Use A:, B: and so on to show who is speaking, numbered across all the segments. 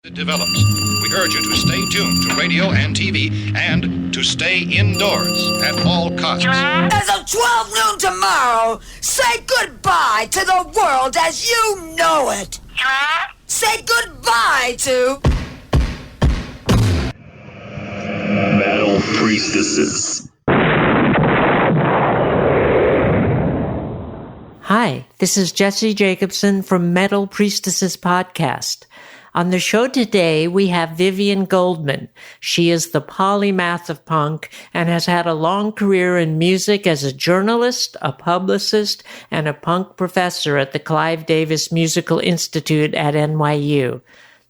A: It develops. We urge you to stay tuned to radio and TV and to stay indoors at all costs.
B: As of 12 noon tomorrow, say goodbye to the world as you know it. Say goodbye to
C: Metal Priestesses.
D: Hi, this is Jesse Jacobson from Metal Priestesses Podcast. On the show today, we have Vivien Goldman. She is the polymath of punk and has had a long career in music as a journalist, a publicist, and a punk professor at the Clive Davis Musical Institute at NYU.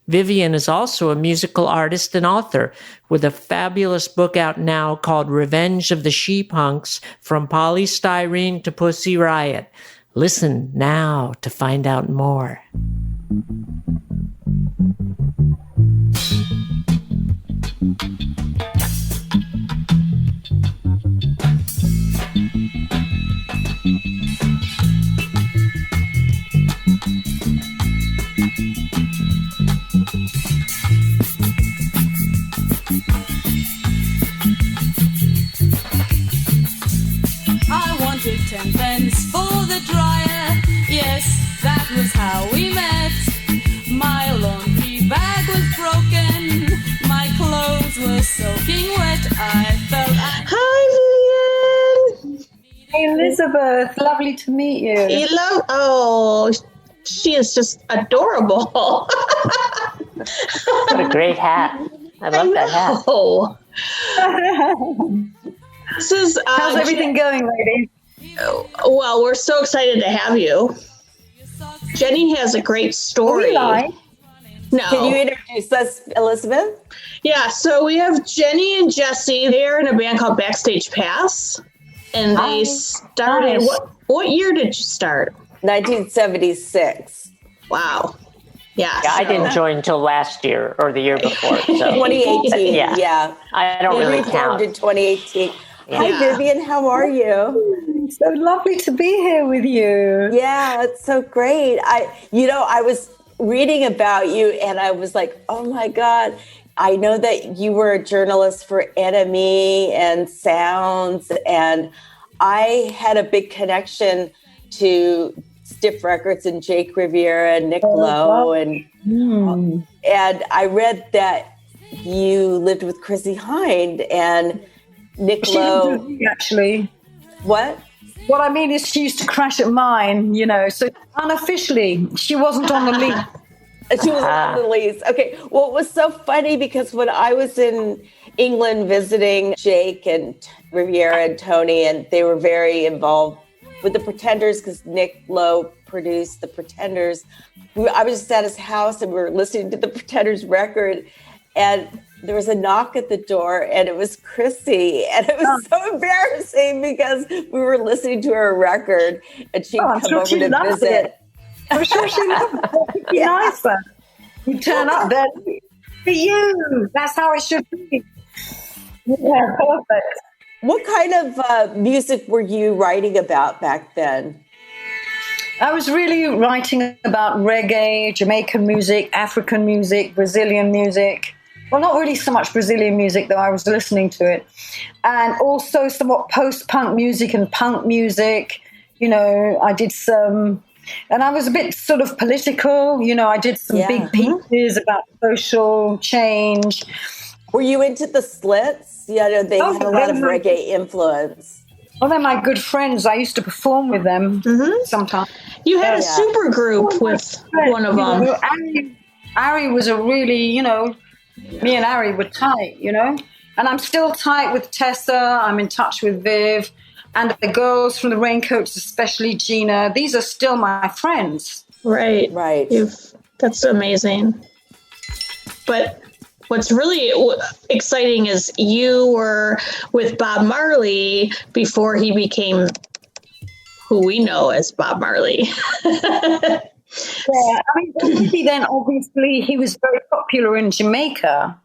D: Vivien is also a musical artist and author with a fabulous book out now called Revenge of the She-Punks, From Polystyrene to Pussy Riot. Listen now to find out more.
E: I wanted 10 pence for the dryer. Yes, that was how we met. My laundry bag was broken. My clothes were soaking wet. I felt
F: Hi, Vivien.
G: Hey, Elizabeth. Lovely to meet you.
F: Oh, she is just adorable.
D: What a great hat. I love that hat.
F: Oh. This is
G: How's everything going, ladies?
F: Well, we're so excited to have you. Jenny has a great story.
G: No.
H: Can you introduce us, Elizabeth?
F: Yeah, so we have Jenny and Jesse. They're in a band called Backstage Pass. And they started, what year did you start?
H: 1976.
F: Wow. Yeah.
D: I didn't join until last year or the year before. So.
H: 2018. Yeah.
D: I don't really count.
H: In 2018.
F: Yeah.
H: Hi, Vivien. How are you?
G: So lovely to be here with you.
H: Yeah, it's so great. I was reading about you and I was like, oh my God. I know that you were a journalist for NME and Sounds, and I had a big connection to Stiff Records and Jake Riviera and Nick Lowe, and I read that you lived with Chrissy Hind and Nick Lowe.
G: Actually,
H: what?
G: What I mean is, she used to crash at mine. So unofficially, she wasn't on the lead.
H: She was on the lease. Okay. Well, it was so funny because when I was in England visiting Jake and Riviera and Tony, and they were very involved with the Pretenders because Nick Lowe produced the Pretenders. I was just at his house and we were listening to the Pretenders record, and there was a knock at the door, and it was Chrissy, and it was so embarrassing because we were listening to her record, and she'd come over to visit.
G: I'm sure she loved it. It'd be nicer. You turn up there for you. That's how it should be. Yeah, perfect.
H: What kind of music were you writing about back then?
G: I was really writing about reggae, Jamaican music, African music, Brazilian music. Well, not really so much Brazilian music, though I was listening to it. And also somewhat post-punk music and punk music. I did some... And I was a bit sort of political. I did some big pieces about social change.
H: Were you into the Slits? They had a lot of reggae influence.
G: Well, they're my good friends. I used to perform with them sometimes.
F: You had a super group with one of them.
G: Ari was a really, me and Ari were tight, And I'm still tight with Tessa. I'm in touch with Viv. And the girls from the Raincoats, especially Gina, these are still my friends.
F: Right. That's amazing. But what's really exciting is you were with Bob Marley before he became who we know as Bob Marley.
G: Then obviously he was very popular in Jamaica.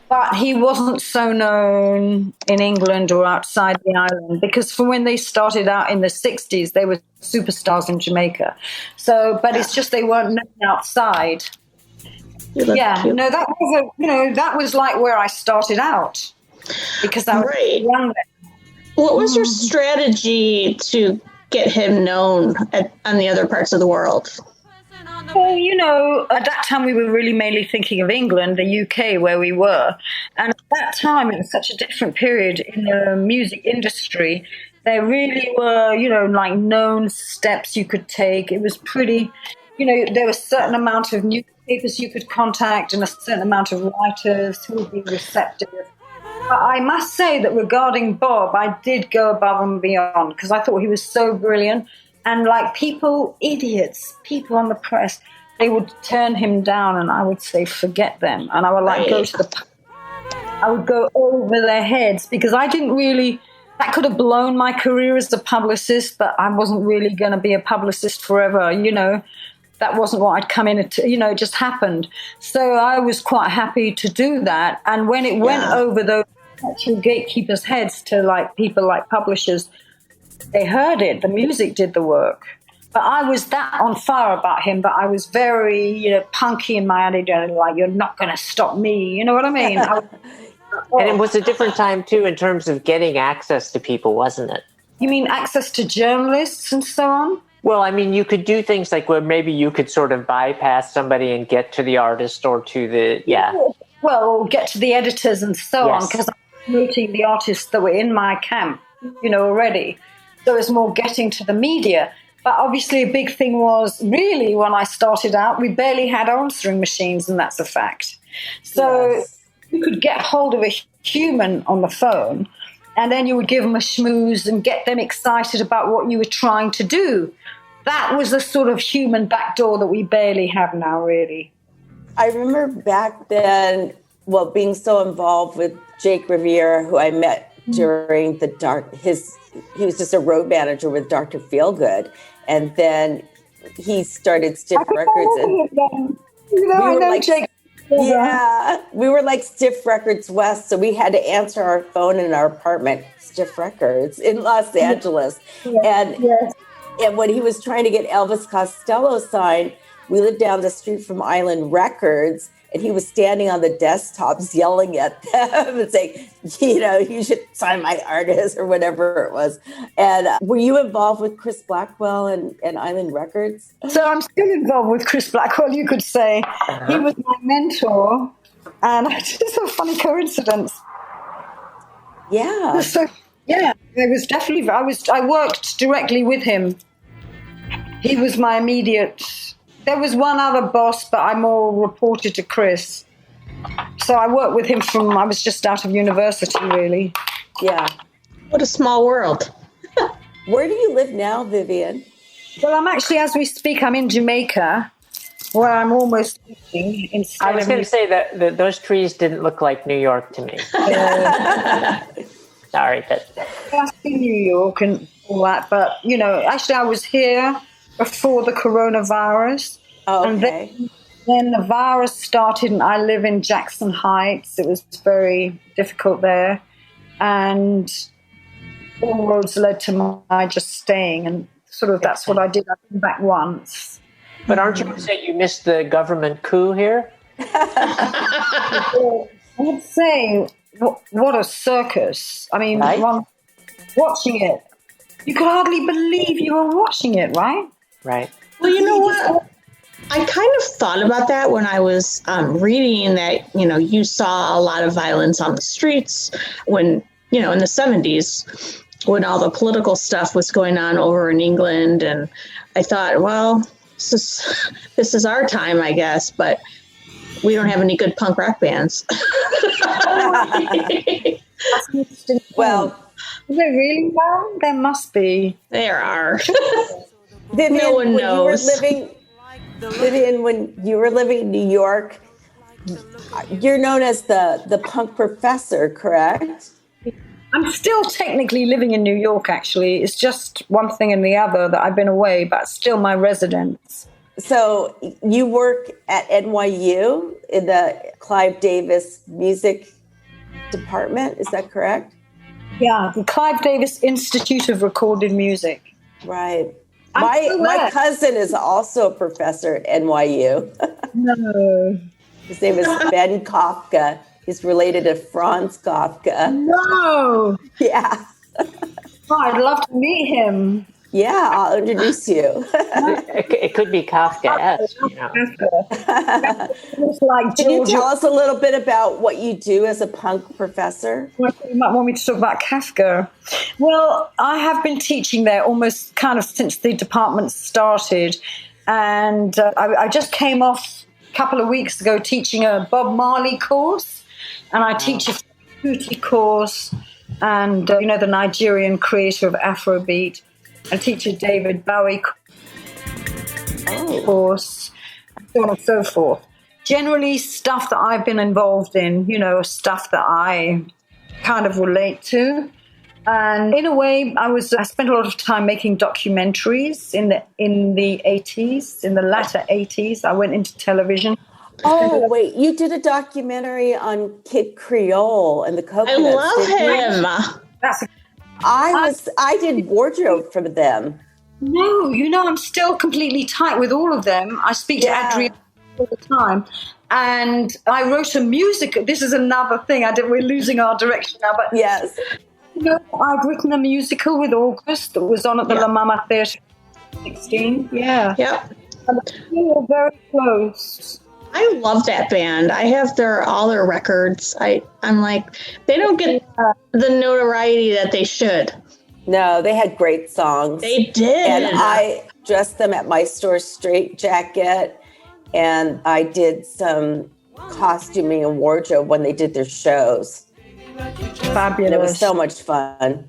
G: But he wasn't so known in England or outside the island because from when they started out in the 60s, they were superstars in Jamaica. So, but it's just they weren't known outside. Yeah,
F: cute.
G: no, that was like where I started out because I was young.
F: What was your strategy to get him known on the other parts of the world?
G: Well, at that time we were really mainly thinking of England, the UK, where we were. And at that time, it was such a different period in the music industry. There really were, like known steps you could take. It was pretty, there was a certain amount of newspapers you could contact and a certain amount of writers who would be receptive. But I must say that regarding Bob, I did go above and beyond because I thought he was so brilliant. And like idiots, people on the press, they would turn him down and I would say, forget them. And I would I would go over their heads because I didn't really, that could have blown my career as a publicist, but I wasn't really going to be a publicist forever, That wasn't what I'd come in to, it just happened. So I was quite happy to do that. And when it went over those actual gatekeepers' heads to like people like publishers, they heard it. The music did the work. But I was that on fire about him, but I was very, punky in my attitude, like, you're not going to stop me. You know what I mean?
D: And it was a different time, too, in terms of getting access to people, wasn't it?
G: You mean access to journalists and so on?
D: Well, I mean, you could do things like where maybe you could sort of bypass somebody and get to the artist or to the,
G: Well, get to the editors and so on, because I'm promoting the artists that were in my camp, already. So it's more getting to the media. But obviously a big thing was really when I started out, we barely had answering machines, and that's a fact. So you could get hold of a human on the phone, and then you would give them a schmooze and get them excited about what you were trying to do. That was the sort of human backdoor that we barely have now, really.
H: I remember back then, being so involved with Jake Riviera, who I met during he was just a road manager with Dr. Feelgood. And then he started Stiff Records. And we were like Stiff Records West. So we had to answer our phone in our apartment, Stiff Records in Los Angeles. And when he was trying to get Elvis Costello signed, we lived down the street from Island Records. And he was standing on the desktops yelling at them and saying, you should sign my artist or whatever it was. And were you involved with Chris Blackwell and Island Records?
G: So I'm still involved with Chris Blackwell, you could say. He was my mentor. And it's a funny coincidence.
H: Yeah.
G: So, it was definitely, I worked directly with him. He was my immediate... There was one other boss, but I more reported to Chris. So I worked with him I was just out of university, really.
H: Yeah.
F: What a small world.
H: Where do you live now, Vivien?
G: Well, I'm actually, as we speak, I'm in Jamaica, where I'm almost living.
D: I was going to say that those trees didn't look like New York to me. Sorry.
G: I've seen New York and all that, but, actually I was here before the coronavirus.
H: Oh, okay.
G: And then the virus started, and I live in Jackson Heights. It was very difficult there. And all roads led to my just staying. And sort of that's what I did. I came back once.
D: But aren't you upset you missed the government coup here?
G: I would say, what a circus. I mean, watching it, you could hardly believe you were watching it, right?
D: Right.
F: Well, you know what? I kind of thought about that when I was reading that, you saw a lot of violence on the streets when, in the 70s, when all the political stuff was going on over in England. And I thought, well, this is our time, I guess, but we don't have any good punk rock bands.
H: Well,
G: is there really one? There must be.
F: There are.
H: Vivien,
F: no one knows.
H: Vivien, when you were living in New York, you're known as the punk professor, correct?
G: I'm still technically living in New York, actually. It's just one thing and the other that I've been away, but still my residence.
H: So you work at NYU in the Clive Davis Music Department, is that correct?
G: Yeah, the Clive Davis Institute of Recorded Music.
H: Right. My cousin is also a professor at NYU.
G: No.
H: His name is Ben Kafka. He's related to Franz Kafka.
G: No.
H: Yeah.
G: Oh, I'd love to meet him.
H: Yeah, I'll introduce you.
D: It could be Kafka-esque, you know.
G: It's like
H: Can you
G: Georgia.
H: tell us a little bit about what you do as a punk professor?
G: You might want me to talk about Kafka. Well, I have been teaching there almost kind of since the department started. And I just came off a couple of weeks ago teaching a Bob Marley course. And I teach a Kuti course and, the Nigerian creator of Afrobeat. I teach a David Bowie course, so on and so forth. Generally, stuff that I've been involved in, stuff that I kind of relate to. And in a way, I spent a lot of time making documentaries in the 80s, in the latter 80s. I went into television.
H: Oh, wait, you did a documentary on Kid Creole and the Coconuts.
F: I love him.
G: That's
H: I did wardrobe for them.
G: No, I'm still completely tight with all of them. I speak to Adrian all the time. And I wrote a musical. This is another thing. We're losing our direction now. But
H: yes.
G: I'd written a musical with August that was on at the La Mama Theatre in 2016. Yeah.
F: Yep.
G: And we were very close.
F: I love that band. I have all their records. I'm like, they don't get the notoriety that they should.
H: No, they had great songs.
F: They did.
H: And I dressed them at my store straight jacket, and I did some costuming and wardrobe when they did their shows.
G: Fabulous.
H: And it was so much fun.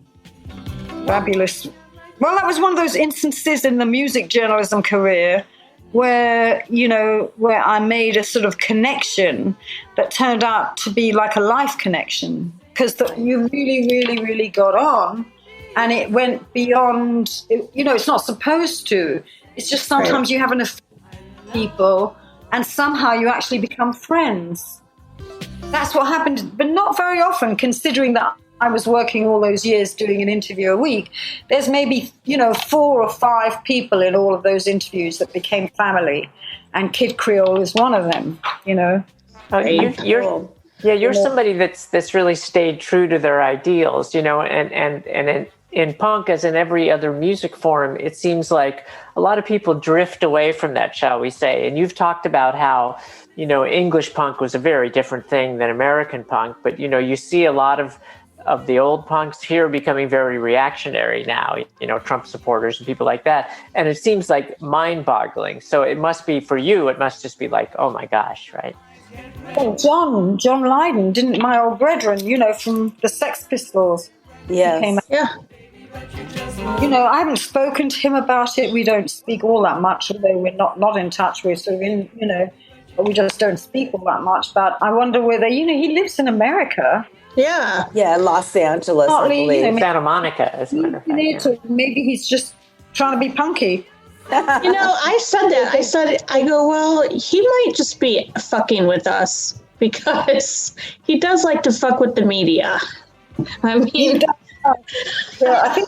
G: Fabulous. Well, that was one of those instances in the music journalism career where I made a sort of connection that turned out to be like a life connection, because you really, really, really got on, and it went beyond, it's not supposed to. It's just sometimes you have an affair with people and somehow you actually become friends. That's what happened, but not very often, considering that I was working all those years doing an interview a week. There's maybe, 4 or 5 people in all of those interviews that became family. And Kid Creole is one of them,
D: You're somebody that's really stayed true to their ideals, and in punk, as in every other music form, it seems like a lot of people drift away from that, shall we say. And you've talked about how, English punk was a very different thing than American punk, but, you see a lot of the old punks here becoming very reactionary now, Trump supporters and people like that. And it seems like mind-boggling. So it must be, for you, it must just be like, oh my gosh, right?
G: Well, John Lydon, my old brethren, from the Sex Pistols.
H: Yes.
F: Yeah.
G: I haven't spoken to him about it. We don't speak all that much, although we're not in touch. We're sort of but we just don't speak all that much. But I wonder whether, he lives in America.
F: Yeah.
H: Yeah, Los Angeles,
G: Partly,
H: I believe.
D: Santa Monica, as a matter of fact.
G: Maybe he's just trying to be punky.
F: I said that. I go, well, he might just be fucking with us because he does like to fuck with the media. I mean,
G: I think.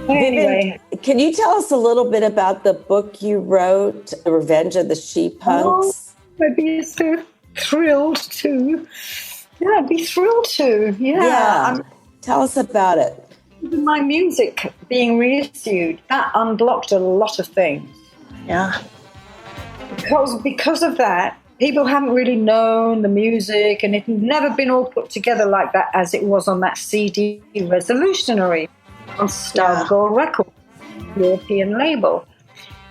G: Anyway,
H: Vivien, can you tell us a little bit about the book you wrote, The Revenge of the Sheep Punks?
G: I'd be so thrilled to. Yeah, I'd be thrilled to. Yeah.
H: Tell us about it.
G: My music being reissued, that unblocked a lot of things.
F: Yeah.
G: Because of that, people haven't really known the music, and it had never been all put together like that as it was on that CD Resolutionary on Star Gold Records, European label.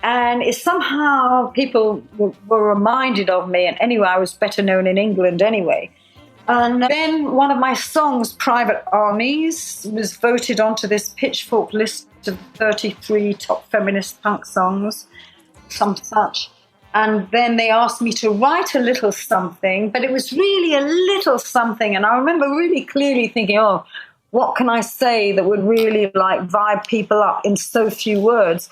G: And it's somehow people were reminded of me, and anyway, I was better known in England anyway. And then one of my songs, Private Armies, was voted onto this Pitchfork list of 33 top feminist punk songs, some such. And then they asked me to write a little something, but it was really a little something. And I remember really clearly thinking, oh, what can I say that would really vibe people up in so few words?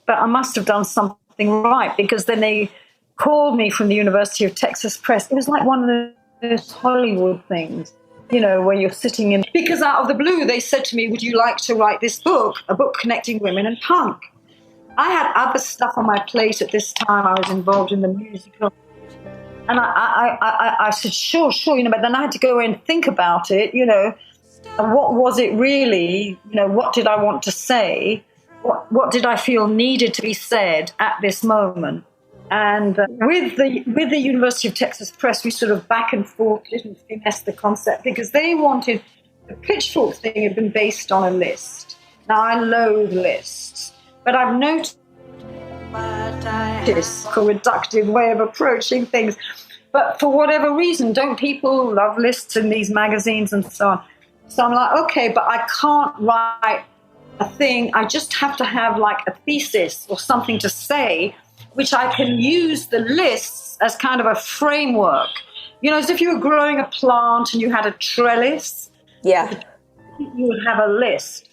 G: But I must have done something right, because then they called me from the University of Texas Press. It was like one of those Hollywood things, where you're sitting in. Because out of the blue, they said to me, would you like to write this book, a book connecting women and punk? I had other stuff on my plate at this time. I was involved in the musical And I said, sure, but then I had to go and think about it, and what was it really, what did I want to say? What did I feel needed to be said at this moment? And with the University of Texas Press, we sort of back and forth didn't finesse the concept because they wanted, the Pitchfork thing had been based on a list. Now, I loathe lists, but I've noticed this reductive way of approaching things. But for whatever reason, don't people love lists in these magazines and so on? So I'm like, okay, but I can't write a thing. I just have to have like a thesis or something to say, which I can use the lists as kind of a framework. As if you were growing a plant and you had a trellis.
H: Yeah.
G: You would have a list.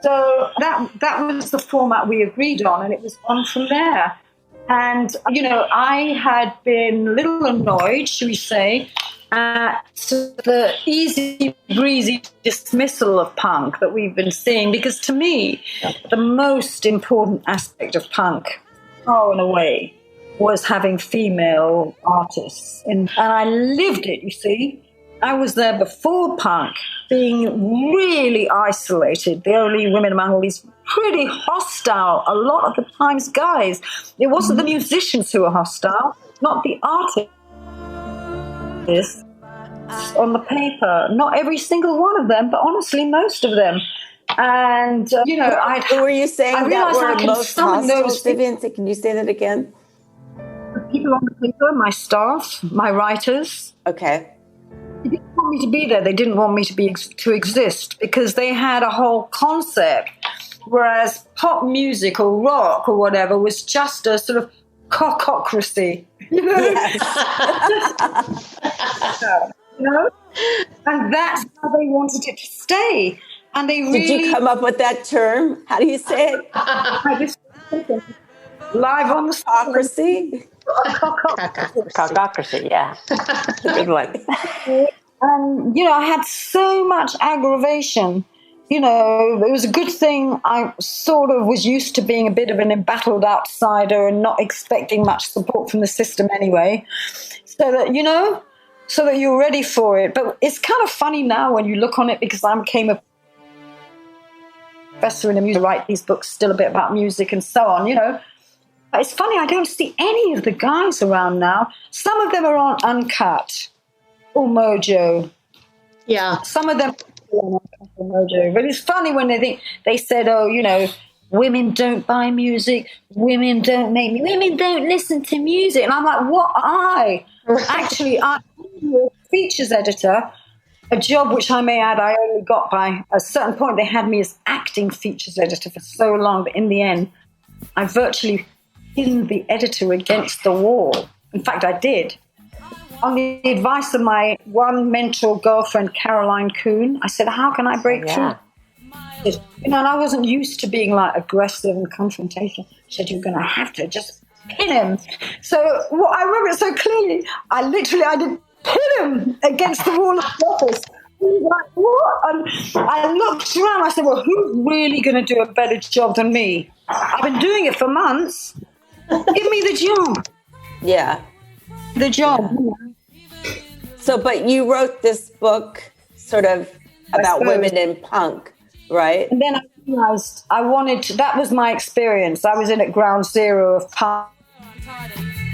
G: So that was the format we agreed on, and it was on from there. And, I had been a little annoyed, should we say, at the easy breezy dismissal of punk that we've been seeing, because to me, the most important aspect of punk, far and away, was having female artists. And I lived it, you see. I was there before punk, being really isolated, the only women among all these pretty hostile, a lot of the times guys. It wasn't the musicians who were hostile, not the artists on the paper. Not every single one of them, but honestly, most of them. And,
H: who were you saying that were most hostile, Vivien? Can you say that again?
G: The people on the paper, my staff, my writers.
H: Okay.
G: They didn't want me to be there. They didn't want me to exist because they had a whole concept, whereas pop music or rock or whatever was just a sort of cockocracy. Yes. And that's how they wanted it to stay. And they really...
H: Did you come up with that term? How do you say it?
G: Live on the
H: cockocracy.
D: Cockocracy, yeah. Good one.
G: And, I had so much aggravation. It was a good thing I sort of was used to being a bit of an embattled outsider and not expecting much support from the system anyway. So that you're ready for it. But it's kind of funny now when you look on it because I became a professor in music, write these books still a bit about music and so on, It's funny, I don't see any of the guys around now. Some of them are on Uncut or Mojo.
F: Yeah.
G: Some of them are on Uncut or Mojo. But it's funny when they said, women don't buy music, women don't listen to music. And I'm like, what? Actually, I'm a features editor, a job which I may add I only got by a certain point. They had me as acting features editor for so long, but in the end, I virtually pinned the editor against the wall. In fact, I did. On the advice of my one mentor girlfriend, Caroline Kuhn, I said, how can I break through? And I wasn't used to being like aggressive and confrontational. She said, you're going to have to just pin him. So I remember it so clearly. I did pin him against the wall of the office. He was like, what? And I looked around. I said, well, who's really going to do a better job than me? I've been doing it for months. Give me the job.
H: Yeah.
G: The job.
H: Yeah. So, but you wrote this book sort of about women in punk, right?
G: And then I realized that was my experience. I was in at ground zero of punk.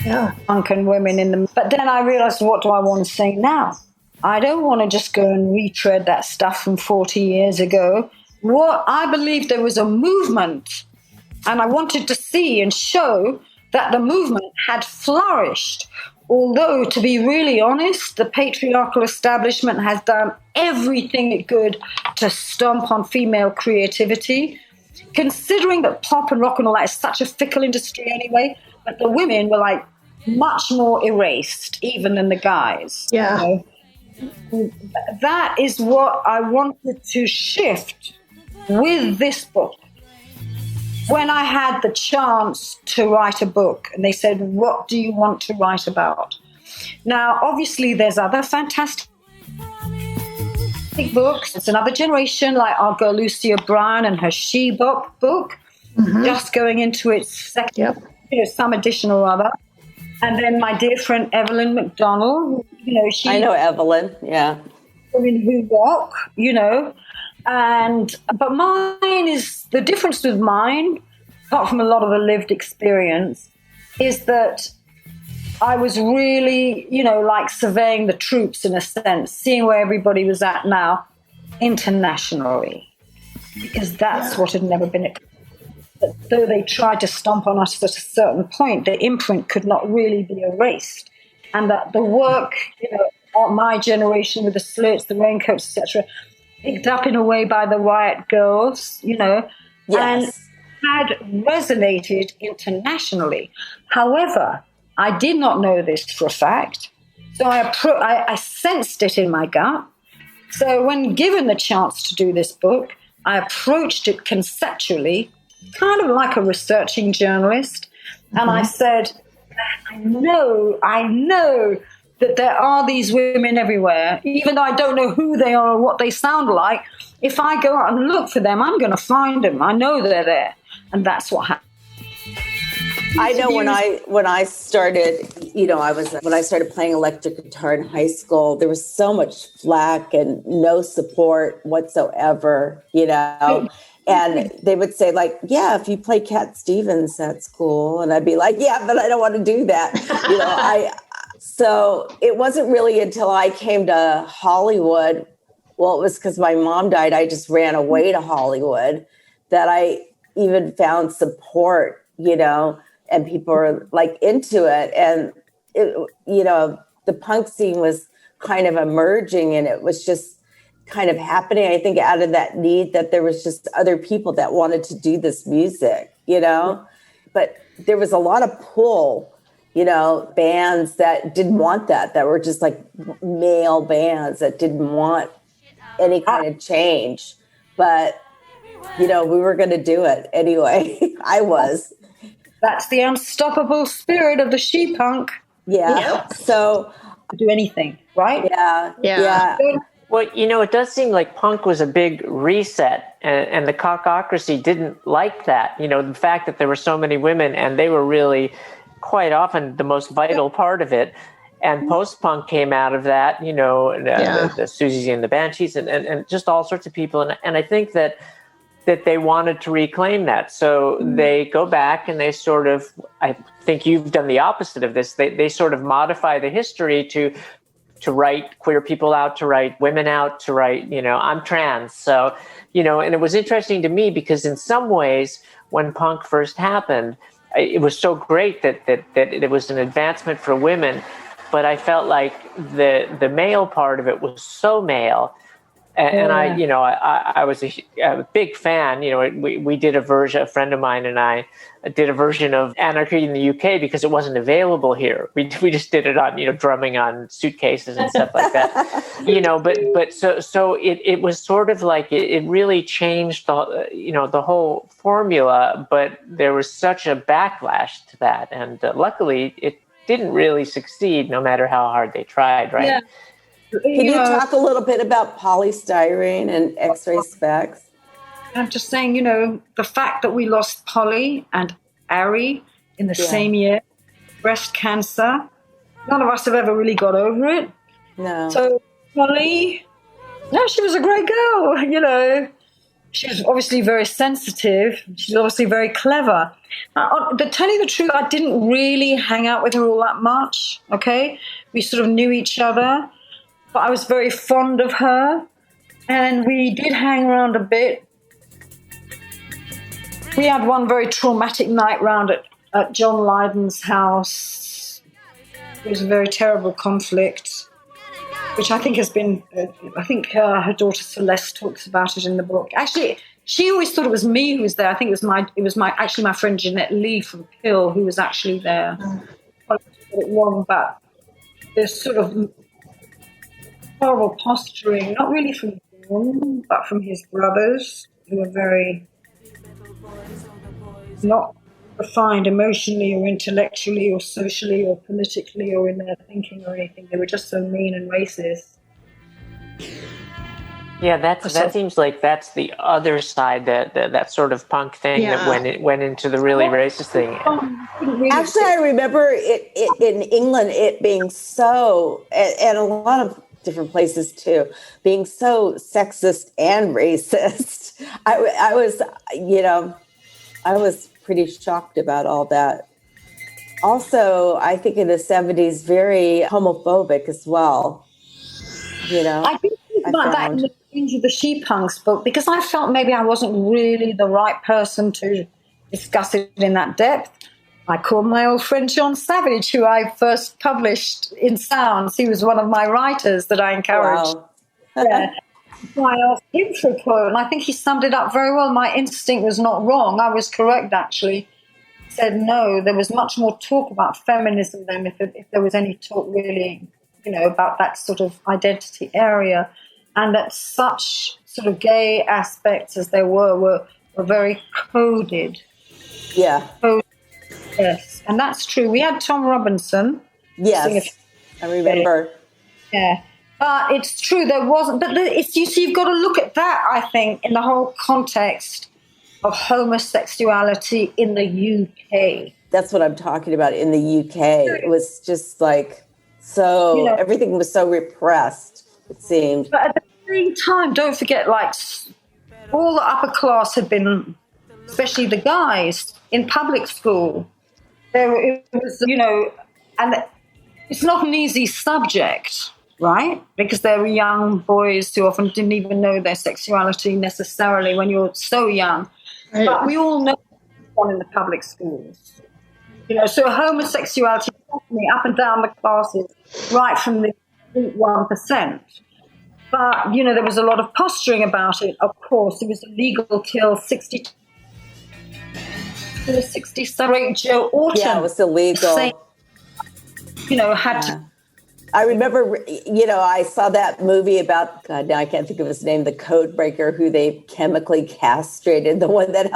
G: Yeah. Punk and women but then I realized, what do I want to say now? I don't want to just go and retread that stuff from 40 years ago. I believed there was a movement, and I wanted to see and show that the movement had flourished. Although, to be really honest, the patriarchal establishment has done everything it could to stomp on female creativity, considering that pop and rock and all that is such a fickle industry anyway, but the women were like much more erased even than the guys.
F: Yeah.
G: That is what I wanted to shift with this book. When I had the chance to write a book, and they said, what do you want to write about? Now, obviously, there's other fantastic books. It's another generation, like our girl Lucy O'Brien and her She-Bop book, just going into its second, some edition or other. And then my dear friend Evelyn McDonald,
H: I know Evelyn, yeah.
G: In Who Rock, but mine is, the difference with mine, apart from a lot of the lived experience, is that I was really, like surveying the troops in a sense, seeing where everybody was at now internationally, because that's what had never been. Though they tried to stomp on us at a certain point, the imprint could not really be erased. And that the work, of my generation with the slits, the raincoats, etc., picked up in a way by the Riot Girls,
H: Yes.
G: and had resonated internationally. However, I did not know this for a fact, so I sensed it in my gut. So when given the chance to do this book, I approached it conceptually, kind of like a researching journalist, and I said, I know that there are these women everywhere, even though I don't know who they are or what they sound like. If I go out and look for them, I'm going to find them. I know they're there. And that's what happened.
H: I know when I started, when I started playing electric guitar in high school, there was so much flack and no support whatsoever, and they would say like, yeah, if you play Cat Stevens, that's cool. And I'd be like, yeah, but I don't want to do that. So it wasn't really until I came to Hollywood. Well, it was because my mom died. I just ran away to Hollywood that I even found support, and people are like into it. And, the punk scene was kind of emerging, and it was just kind of happening, I think, out of that need that there was just other people that wanted to do this music, but there was a lot of pull, bands that didn't want that were just like male bands that didn't want any kind of change. But, we were going to do it anyway. I was.
G: That's the unstoppable spirit of the she-punk.
H: Yeah.
G: Yep.
H: So
G: do anything, right?
H: Yeah.
D: Well, it does seem like punk was a big reset, and the cockocracy didn't like that. The fact that there were so many women, and they were really quite often the most vital part of it. And post-punk came out of that, the Susie and the Banshees and just all sorts of people. And I think that they wanted to reclaim that. So they go back and they sort of, I think you've done the opposite of this. They sort of modify the history to write queer people out, to write women out, to write, I'm trans. So, and it was interesting to me because in some ways when punk first happened, it was so great that it was an advancement for women, but I felt like the male part of it was so male. And I was a big fan. We did a friend of mine and I did a version of Anarchy in the UK because it wasn't available here. We just did it on, drumming on suitcases and stuff like that. But so it was sort of like it really changed the whole formula, but there was such a backlash to that. And luckily it didn't really succeed no matter how hard they tried, right?
G: Yeah.
H: Can you talk a little bit about polystyrene and X-ray specs?
G: I'm just saying, the fact that we lost Polly and Ari in the same year, breast cancer, none of us have ever really got over it.
H: No.
G: So Polly, she was a great girl, She was obviously very sensitive. She's obviously very clever. To tell you the truth, I didn't really hang out with her all that much, okay? We sort of knew each other. But I was very fond of her, and we did hang around a bit. We had one very traumatic night round at John Lydon's house. It was a very terrible conflict, which I think has been, her daughter Celeste talks about it in the book. Actually, she always thought it was me who was there. I think it was my friend Jeanette Lee from Pill who was actually there. I got it wrong, but there's sort of horrible posturing, not really from him, but from his brothers, who were very not refined emotionally or intellectually or socially or politically or in their thinking or anything. They were just so mean and racist.
D: Yeah, that seems like that's the other side, that sort of punk thing that went into the really racist thing.
H: Actually, I remember it in England, it being so, and a lot of different places too, being so sexist and racist. I was pretty shocked about all that. Also, I think in the 70s, very homophobic as well.
G: I think about that in the Range of the She Punks book, because I felt maybe I wasn't really the right person to discuss it in that depth. I called my old friend John Savage, who I first published in Sounds. He was one of my writers that I encouraged.
H: Wow.
G: So I asked him for a quote, and I think he summed it up very well. My instinct was not wrong. I was correct, actually. He said, no, there was much more talk about feminism then, if there was any talk really, about that sort of identity area. And that such sort of gay aspects as there were very coded.
H: Yeah.
G: Yes, and that's true. We had Tom Robinson.
H: Yes, I remember.
G: Yeah, but it's true, there wasn't. But you've got to look at that, I think, in the whole context of homosexuality in the UK.
H: That's what I'm talking about, in the UK. It was just like so, everything was so repressed, it seemed.
G: But at the same time, don't forget, like, all the upper class had been, especially the guys, in public school. It was, and it's not an easy subject, right? Because there were young boys who often didn't even know their sexuality necessarily when you're so young. Right. But we all know one in the public schools. So homosexuality up and down the classes, right from the 1%. But, there was a lot of posturing about it, of course. It was illegal till 67. Joe Orton.
H: Yeah, it was illegal.
G: Had to.
H: I remember, I saw that movie about, God, now I can't think of his name, the code breaker who they chemically castrated, the one that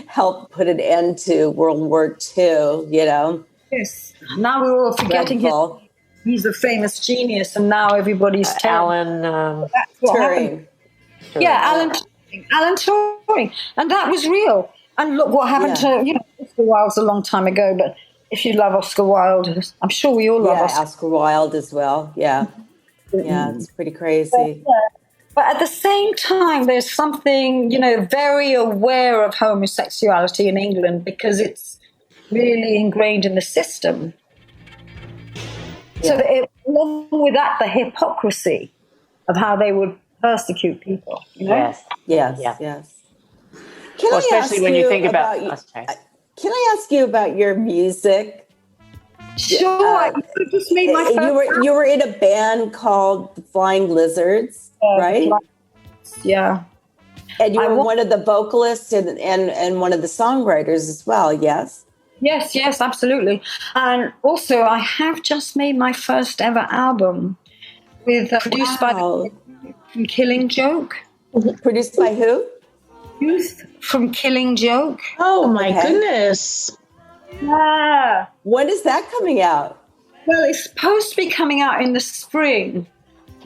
H: helped put an end to World War II,
G: Yes. Now we're all forgetting he's a famous genius, and now everybody's
H: Alan Turing.
G: Yeah, Alan Turing. And that was real. And look what happened to, Oscar Wilde's a long time ago, but if you love Oscar Wilde, I'm sure we all love
H: Oscar Wilde as well. Yeah. Yeah, it's pretty crazy.
G: But at the same time, there's something, very aware of homosexuality in England because it's really ingrained in the system. Yeah. So along with that, the hypocrisy of how they would persecute people.
H: Yes. Can I ask
D: when you think about
H: can I ask you about your music?
G: Sure. You just made my first
H: you were in a band called the Flying Lizards, right?
G: Yeah.
H: And you were one of the vocalists and one of the songwriters as well, yes?
G: Yes, absolutely. And also, I have just made my first ever album produced by from Killing Joke.
H: Produced by who?
G: Youth from Killing Joke.
F: Oh, my goodness.
G: Yeah.
H: When is that coming out?
G: Well, it's supposed to be coming out in the spring.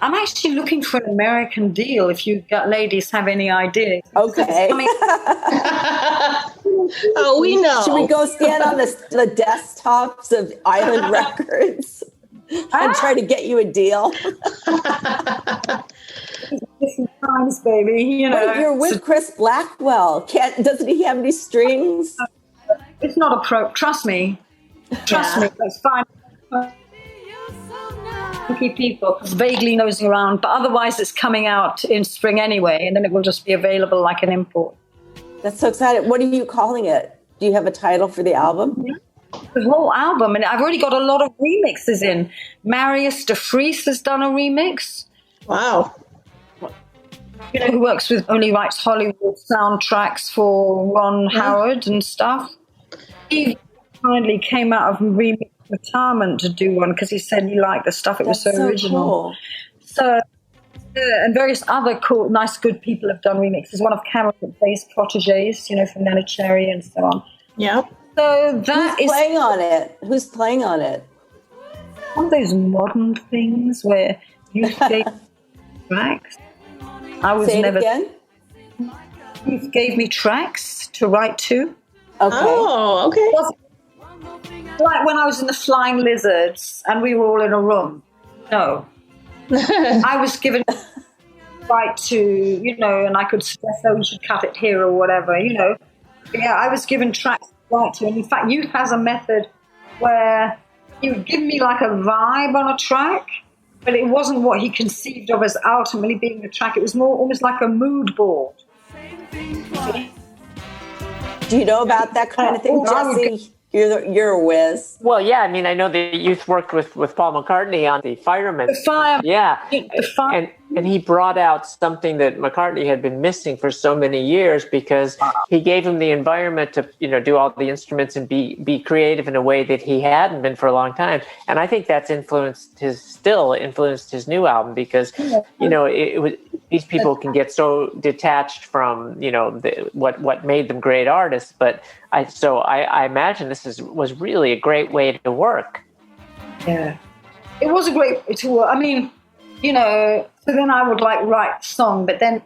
G: I'm actually looking for an American deal, if you ladies have any idea.
H: Okay.
F: Oh, we know.
H: Should we go stand on the desktops of Island Records and try to get you a deal?
G: Different times, baby.
H: Wait, you're with Chris Blackwell. Doesn't he have any strings?
G: It's not a pro. Trust me. Trust me. It's fine. People vaguely nosing around, but otherwise it's coming out in spring anyway, and then it will just be available like an import.
H: That's so exciting. What are you calling it? Do you have a title for the album?
G: The whole album, and I've already got a lot of remixes in. Marius de Vries has done a remix.
F: Wow.
G: Who works with, only writes Hollywood soundtracks for Ron Howard and stuff. He kindly came out of remix retirement to do one because he said he liked the stuff. It was so original.
H: Cool.
G: So, and various other cool, nice, good people have done remixes. One of Cameron Bay's proteges, from Nana Cherry and so on.
F: Yeah.
G: So
H: Who's playing on it? Who's playing on it?
G: One of those modern things where you play tracks. I was
H: Say it
G: never.
H: again?
G: He gave me tracks to write to.
H: Okay.
F: Oh, okay.
G: Like when I was in the Flying Lizards and we were all in a room. No. I was given right to, and I could suggest, oh, you should cut it here or whatever, Yeah, I was given tracks to write to. And in fact, Youth has a method where he would give me like a vibe on a track, but it wasn't what he conceived of as ultimately being the track. It was more almost like a mood board.
H: Do you know about that kind of thing, Jesse? You're a whiz.
D: Well, yeah, I mean, I know that Youth worked with Paul McCartney on the Fireman.
G: The Fire.
D: Yeah, and he brought out something that McCartney had been missing for so many years, because he gave him the environment to do all the instruments and be creative in a way that he hadn't been for a long time. And I think that's influenced his new album, because it was, these people can get so detached from what made them great artists, but I imagine this was really a great way to work.
G: Yeah, it was a great way to work. I mean, so then I would write the song, but then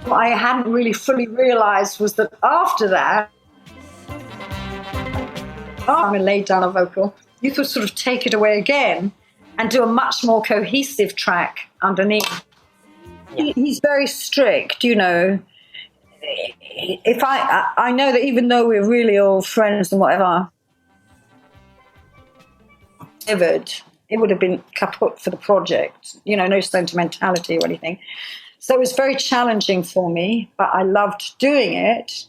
G: what I hadn't really fully realized was that after that, I laid down a vocal, you could sort of take it away again and do a much more cohesive track underneath. Yeah. He's very strict, If I know that even though we're really old friends and whatever, it would have been kaput for the project, no sentimentality or anything. So it was very challenging for me, but I loved doing it.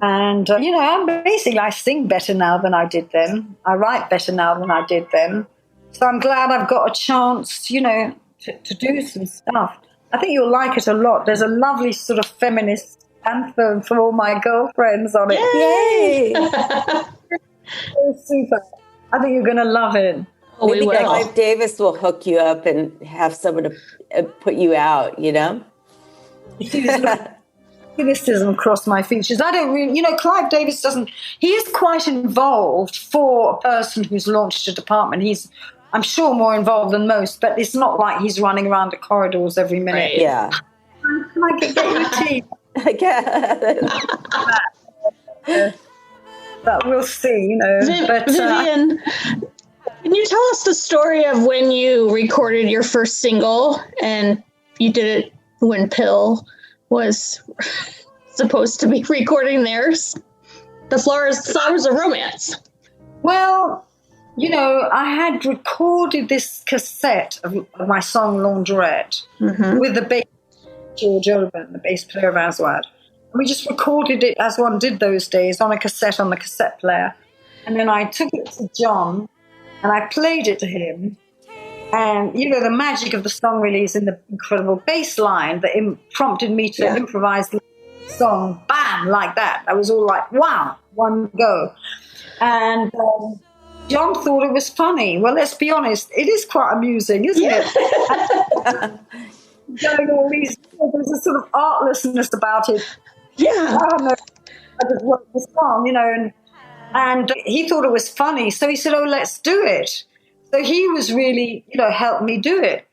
G: And, I sing better now than I did then. I write better now than I did then. So I'm glad I've got a chance, to do some stuff. I think you'll like it a lot. There's a lovely sort of feminist anthem for all my girlfriends on it.
H: Yay!
G: It's super. I think you're going to love it.
F: Oh,
H: Maybe
F: we will.
H: Clive Davis will hook you up and have someone to put you out,
G: Cynicism across my features. I don't really, Clive Davis he is quite involved for a person who's launched a department. He's, I'm sure, more involved than most, but it's not like he's running around the corridors every minute.
F: Right.
H: Yeah.
G: Can I get you a tea?
H: I guess.
G: But we'll see,
F: Vivien, can you tell us the story of when you recorded your first single and you did it when Pill was supposed to be recording theirs? The Flowers of Romance.
G: Well, I had recorded this cassette of my song Laundrette with the bass, George Oban, the bass player of Aswad. And we just recorded it as one did those days on a cassette on the cassette player. And then I took it to John and I played it to him. And, the magic of the song really is in the incredible bass line that prompted me to improvise the song, bam, like that. I was all like, wow, one go. And John thought it was funny. Well, let's be honest, it is quite amusing, isn't it? Going all these, there's a sort of artlessness about it.
F: Yeah.
G: I don't know. I just wrote the song, and he thought it was funny. So he said, oh, let's do it. So he was really, helped me do it.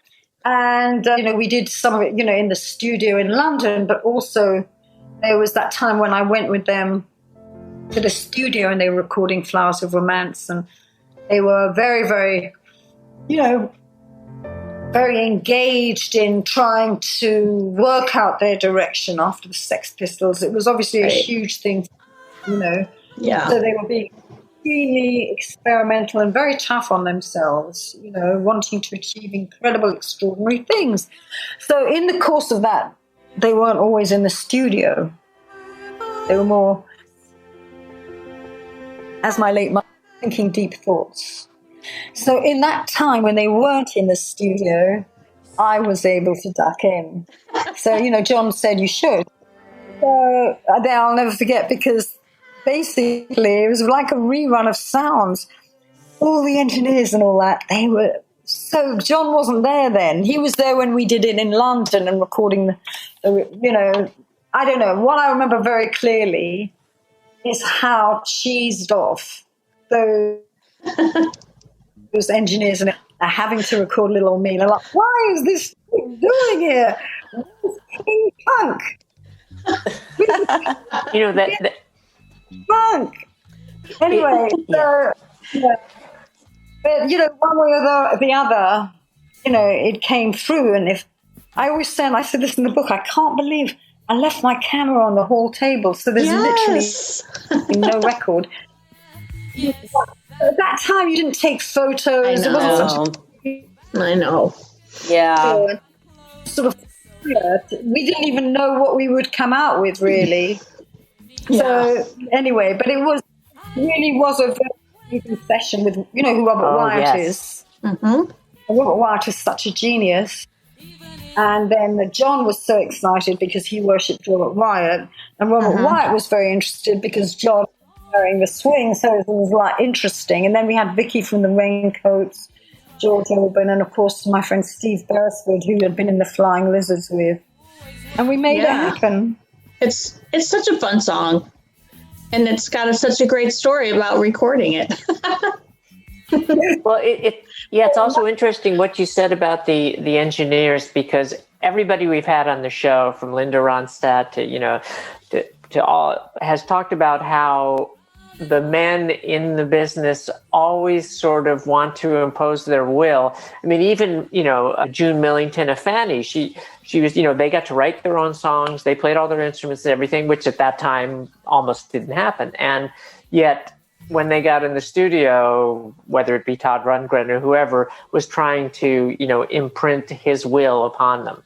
G: And, we did some of it, in the studio in London, but also there was that time when I went with them to the studio and they were recording Flowers of Romance, and they were very, very, very engaged in trying to work out their direction after the Sex Pistols. It was obviously a huge thing,
F: Yeah.
G: So they were being extremely experimental and very tough on themselves, wanting to achieve incredible, extraordinary things. So in the course of that, they weren't always in the studio. They were more, as my late mother, thinking deep thoughts. So in that time when they weren't in the studio, I was able to duck in. So, John said you should. So I'll never forget, because basically it was like a rerun of Sounds. All the engineers and all that, they were so, John wasn't there then. He was there when we did it in London and recording I don't know. What I remember very clearly is how cheesed off those engineers and are having to record little old me. They're like, why is this doing here? What is he punk.
D: You know, that
G: Punk. Anyway, so, yeah. But, you know, one way or the other, you know, it came through. And if I always say, and I said this in the book, I can't believe I left my camera on the hall table. So there's literally no record. At that time, you didn't take photos.
F: I know.
H: Yeah.
G: Sort of, we didn't even know what we would come out with, really. So anyway, but it really was a very good session with, you know, who Robert Wyatt is. Mm-hmm. Robert Wyatt is such a genius. And then John was so excited because he worshipped Robert Wyatt. And Robert Wyatt was very interested because John was wearing the swing, so it was like interesting. And then we had Vicky from the Raincoats, George Alban, and of course my friend Steve Beresford, who had been in the Flying Lizards with. And we made it happen.
F: It's such a fun song. And it's got such a great story about recording it.
D: Well, it's also interesting what you said about the engineers, because everybody we've had on the show, from Linda Ronstadt to all, has talked about how the men in the business always sort of want to impose their will. I mean, even, June Millington of Fanny, she was, they got to write their own songs. They played all their instruments and everything, which at that time almost didn't happen. And yet when they got in the studio, whether it be Todd Rundgren or whoever, was trying to, imprint his will upon them.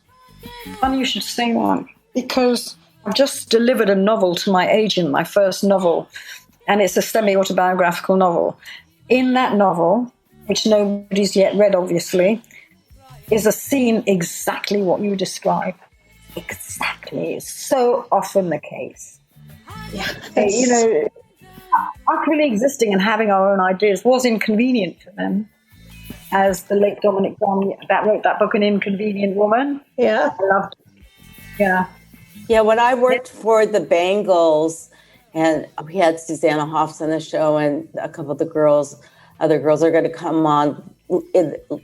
G: Funny you should say that, because I've just delivered a novel to my agent, my first novel, and it's a semi-autobiographical novel. In that novel, which nobody's yet read, obviously, is a scene exactly what you describe. Exactly. It's so often the case. Yeah. Us really existing and having our own ideas was inconvenient for them. As the late Dominic Dunn that wrote that book, An Inconvenient Woman.
F: Yeah.
G: I loved it. Yeah.
H: Yeah, when I worked for the Bangles, and we had Susanna Hoffs on the show, and a couple of other girls are going to come on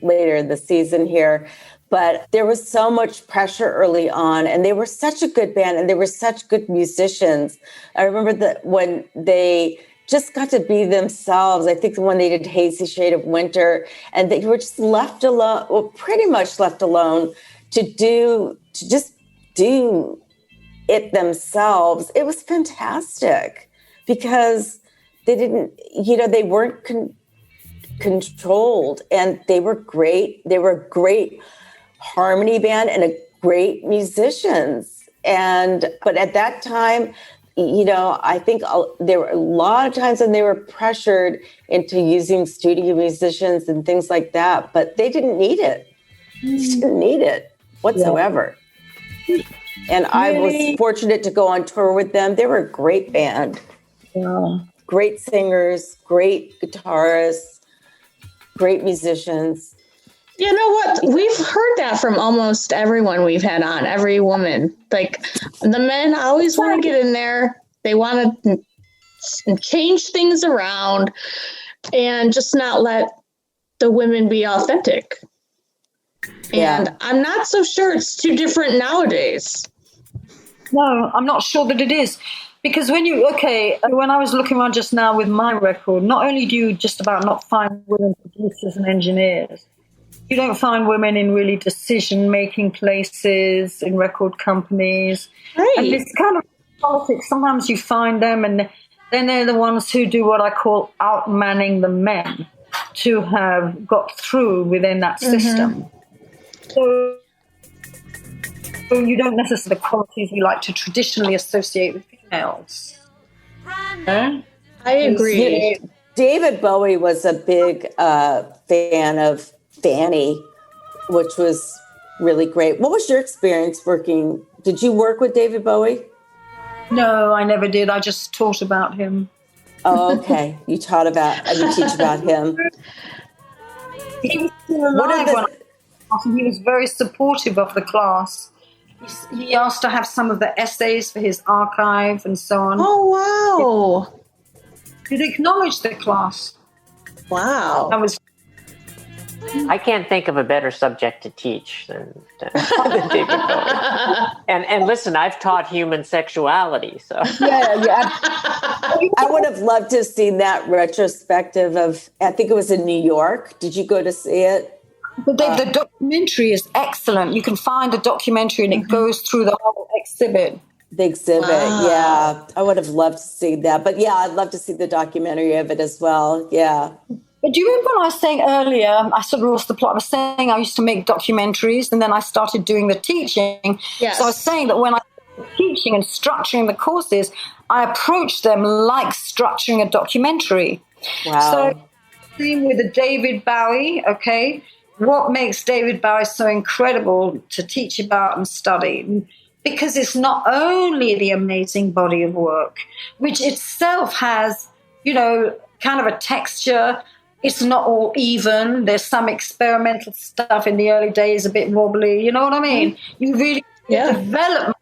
H: later in the season here. But there was so much pressure early on, and they were such a good band, and they were such good musicians. I remember that when they just got to be themselves. I think when they did Hazy Shade of Winter, and they were just left alone, well, pretty much left alone to just do it themselves. It was fantastic because they didn't, they weren't controlled, and they were great. They were a great harmony band and a great musicians. But at that time, I think there were a lot of times when they were pressured into using studio musicians and things like that, but they didn't need it. They didn't need it whatsoever. Yeah. And I was fortunate to go on tour with them. They were a great band. Yeah. Great singers, great guitarists, great musicians.
F: You know what? We've heard that from almost everyone we've had on, every woman. Like, the men always want to get in there. They want to change things around and just not let the women be authentic. And I'm not so sure it's too different nowadays.
G: No, I'm not sure that it is. Because when I was looking around just now with my record, not only do you just about not find women producers and engineers, you don't find women in really decision-making places, in record companies. Right. And this kind of politics, sometimes you find them, and then they're the ones who do what I call outmanning the men to have got through within that system. So you don't necessarily the qualities we like to traditionally associate with females.
F: I agree.
H: David Bowie was a big fan of Fanny, which was really great. What was your experience working? Did you work with David Bowie?
G: No, I never did. I just taught about him.
H: Oh, okay. You teach about him.
G: He was still alive when he was very supportive of the class. He asked to have some of the essays for his archive and so on.
F: Oh, wow.
G: He'd acknowledge the class.
F: Wow.
G: That was
D: I can't think of a better subject to teach than David Bowie. And listen, I've taught human sexuality, so
G: Yeah.
H: I would have loved to have seen that retrospective of, I think it was in New York. Did you go to see it?
G: But the documentary is excellent. You can find a documentary and it goes through the whole exhibit.
H: The exhibit, yeah. I would have loved to see that. But yeah, I'd love to see the documentary of it as well. Yeah.
G: But do you remember when I was saying earlier, I sort of lost the plot, I was saying I used to make documentaries and then I started doing the teaching.
F: Yes.
G: So I was saying that when I was teaching and structuring the courses, I approached them like structuring a documentary.
H: Wow.
G: So same with the David Bowie, okay? What makes David Bowie so incredible to teach about and study? Because it's not only the amazing body of work, which itself has, kind of a texture. It's not all even. There's some experimental stuff in the early days, a bit wobbly. You know what I mean? You really develop an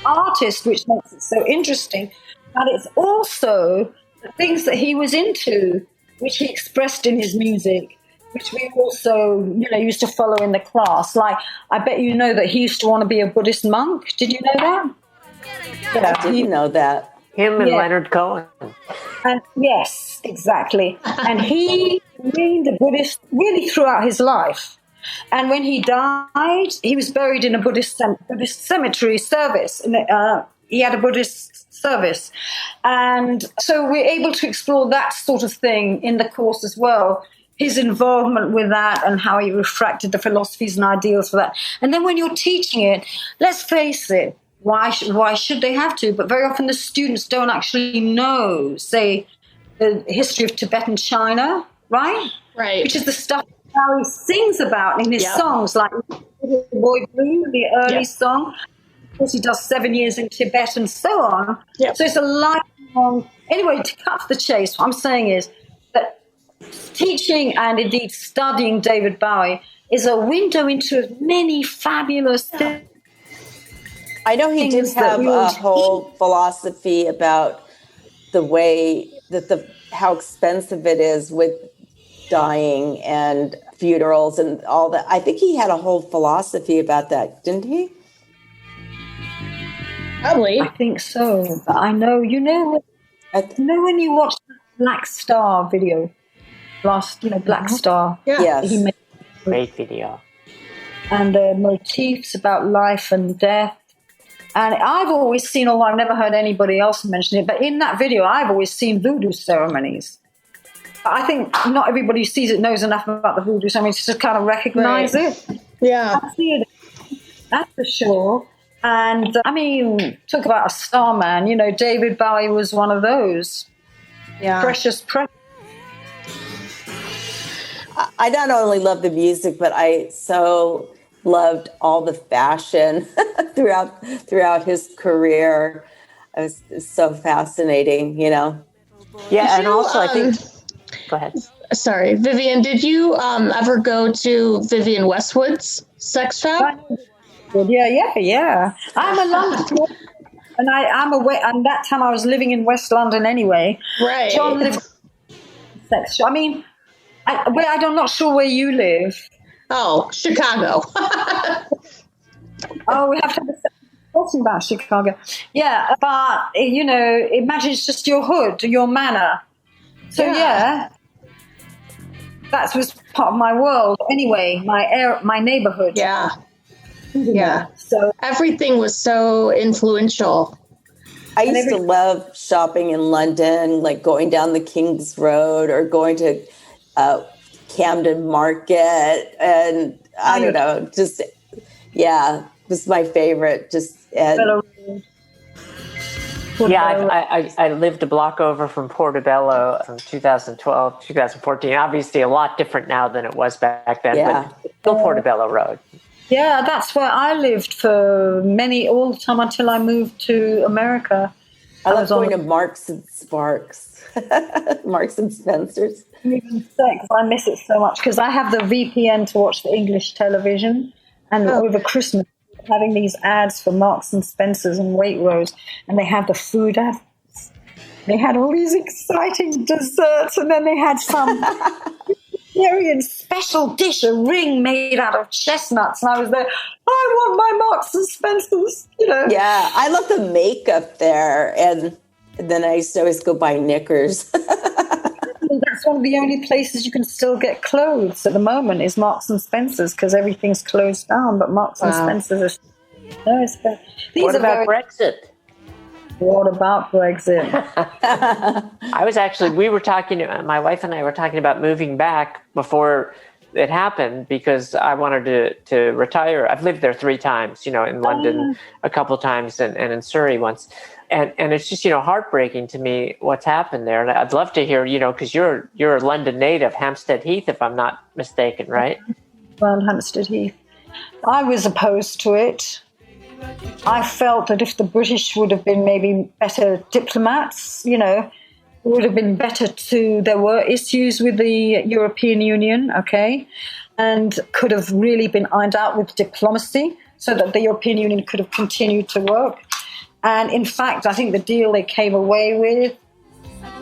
G: artist, which makes it so interesting. But it's also the things that he was into, which he expressed in his music, which we also, used to follow in the class. Like, I bet you know that he used to want to be a Buddhist monk. Did you know that?
H: Yeah, I didn't know that.
D: Him and Leonard Cohen.
G: And yes, exactly. And he remained a Buddhist really throughout his life. And when he died, he was buried in a Buddhist cemetery service. He had a Buddhist service. And so we're able to explore that sort of thing in the course as well. His involvement with that and how he refracted the philosophies and ideals for that. And then when you're teaching it, let's face it, why should they have to? But very often the students don't actually know, say, the history of Tibetan China, right?
F: Right.
G: Which is the stuff Barry sings about in his songs, like Boy Blue, the early song. Of course, he does 7 years in Tibet and so on.
F: Yep.
G: So it's a lifelong... Anyway, to cut to the chase, what I'm saying is that teaching and indeed studying David Bowie is a window into many fabulous things.
H: I know he did have a whole philosophy about the way that how expensive it is with dying and funerals and all that. I think he had a whole philosophy about that, didn't he?
F: Probably.
G: I think so. But I know, when you watch the Black Star video, Black Star.
F: Yeah.
H: Yes.
G: He made
D: Great video.
G: and the motifs about life and death. And I've always seen, although I've never heard anybody else mention it, but in that video, I've always seen voodoo ceremonies. I think not everybody who sees it knows enough about the voodoo ceremonies to kind of recognize it.
F: Yeah.
G: I see it. That's for sure. And talk about a star man. David Bowie was one of those.
F: Yeah.
G: Precious.
H: I not only love the music, but I so loved all the fashion throughout his career. It was so fascinating,
D: Yeah, and also I think... Go ahead.
F: Sorry, Vivien, did you ever go to Vivienne Westwood's sex shop?
G: Yeah. I'm a Londoner, and I'm away. And that time I was living in West London anyway.
F: Right.
G: John lived in sex shop. I'm not sure where you live.
F: Oh, Chicago.
G: Oh, we have to have a talking about Chicago. Yeah, but imagine it's just your hood, your manor. So yeah, that was part of my world. Anyway, my neighborhood.
F: Yeah. Yeah.
G: So
F: everything was so influential.
H: I used to love shopping in London, like going down the King's Road or going to Camden Market, and I don't know, just this is my favorite.
D: I lived a block over from Portobello from 2012, 2014. Obviously, a lot different now than it was back then.
H: Yeah.
D: But still Portobello Road.
G: Yeah, that's where I lived for all the time until I moved to America.
H: I love going to Marks and Sparks, Marks and Spencer's.
G: I miss it so much because I have the VPN to watch the English television, and over Christmas having these ads for Marks and Spencer's and Waitrose, and they had the food ads. They had all these exciting desserts, and then they had some Hungarian special dish, a ring made out of chestnuts. And I was there, I want my Marks and Spencer's, you know.
H: Yeah, I love the makeup there. And then I used to always go buy knickers.
G: That's one of the only places you can still get clothes at the moment is Marks and Spencer's, because everything's closed down. But Marks and Spencer's are...
D: What about Brexit?
G: What about Brexit?
D: We were talking, my wife and I were talking about moving back before it happened because I wanted to retire. I've lived there 3 times, in London a couple times and in Surrey once. And it's just, heartbreaking to me what's happened there. And I'd love to hear, because you're a London native, Hampstead Heath, if I'm not mistaken, right?
G: Well, Hampstead Heath. I was opposed to it. I felt that if the British would have been maybe better diplomats, it would have been better there were issues with the European Union, okay, and could have really been ironed out with diplomacy so that the European Union could have continued to work. And in fact, I think the deal they came away with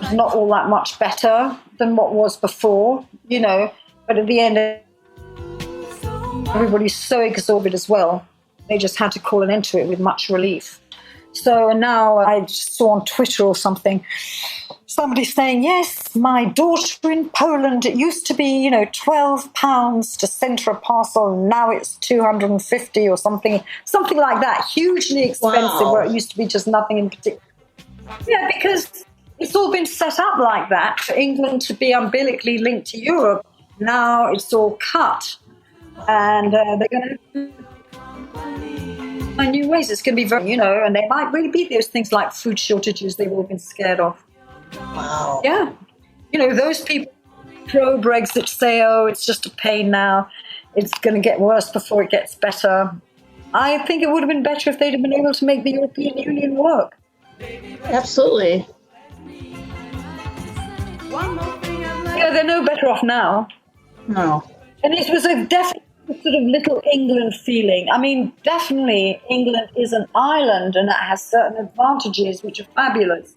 G: was not all that much better than what was before, but at the end, everybody's so exhausted as well. They just had to call an end to it with much relief. So now I just saw on Twitter or something, somebody saying, yes, my daughter in Poland, it used to be, £12 to send her a parcel, and now it's 250 or something like that. Hugely expensive, where it used to be just nothing in particular. Yeah, because it's all been set up like that for England to be umbilically linked to Europe. Now it's all cut. And they're going to find new ways. It's going to be very, and there might really be those things like food shortages they've all been scared of.
F: Wow.
G: Yeah. Those people pro-Brexit say, oh, it's just a pain now. It's going to get worse before it gets better. I think it would have been better if they'd have been able to make the European Union work.
F: Absolutely.
G: Yeah, they're no better off now.
F: No.
G: And it was a definite sort of little England feeling. I mean, definitely England is an island and it has certain advantages which are fabulous.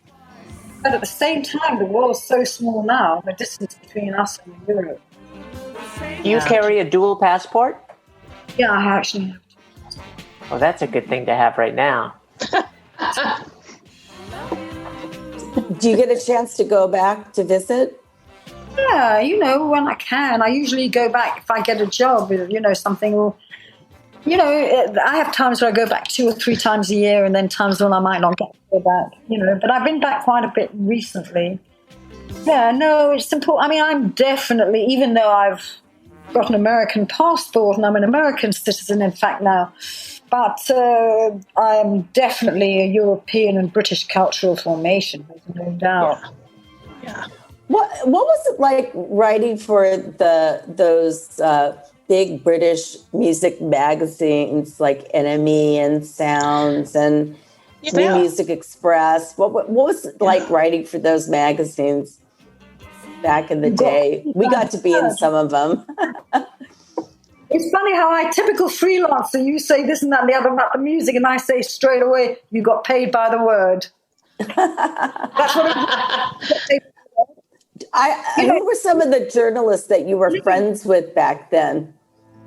G: But at the same time, the world's so small now, the distance between us and Europe.
D: Do you carry a dual passport?
G: Yeah, I actually have.
D: Well, that's a good thing to have right now.
H: Do you get a chance to go back to visit?
G: Yeah, when I can. I usually go back if I get a job, something will... I have times where I go back 2 or 3 times a year and then times when I might not get to go back, But I've been back quite a bit recently. Yeah, no, it's important. I mean, I'm definitely, even though I've got an American passport and I'm an American citizen, in fact, now, but I'm definitely a European and British cultural formation, there's no doubt.
F: Yeah.
H: What was it like writing for those big British music magazines like Enemy and Sounds and New Music Express? What was it like writing for those magazines back in the day? We got to be in some of them.
G: It's funny how typical freelancer, you say this and that and the other about the music, and I say straight away, you got paid by the word. That's what
H: who were some of the journalists that you were friends with back then?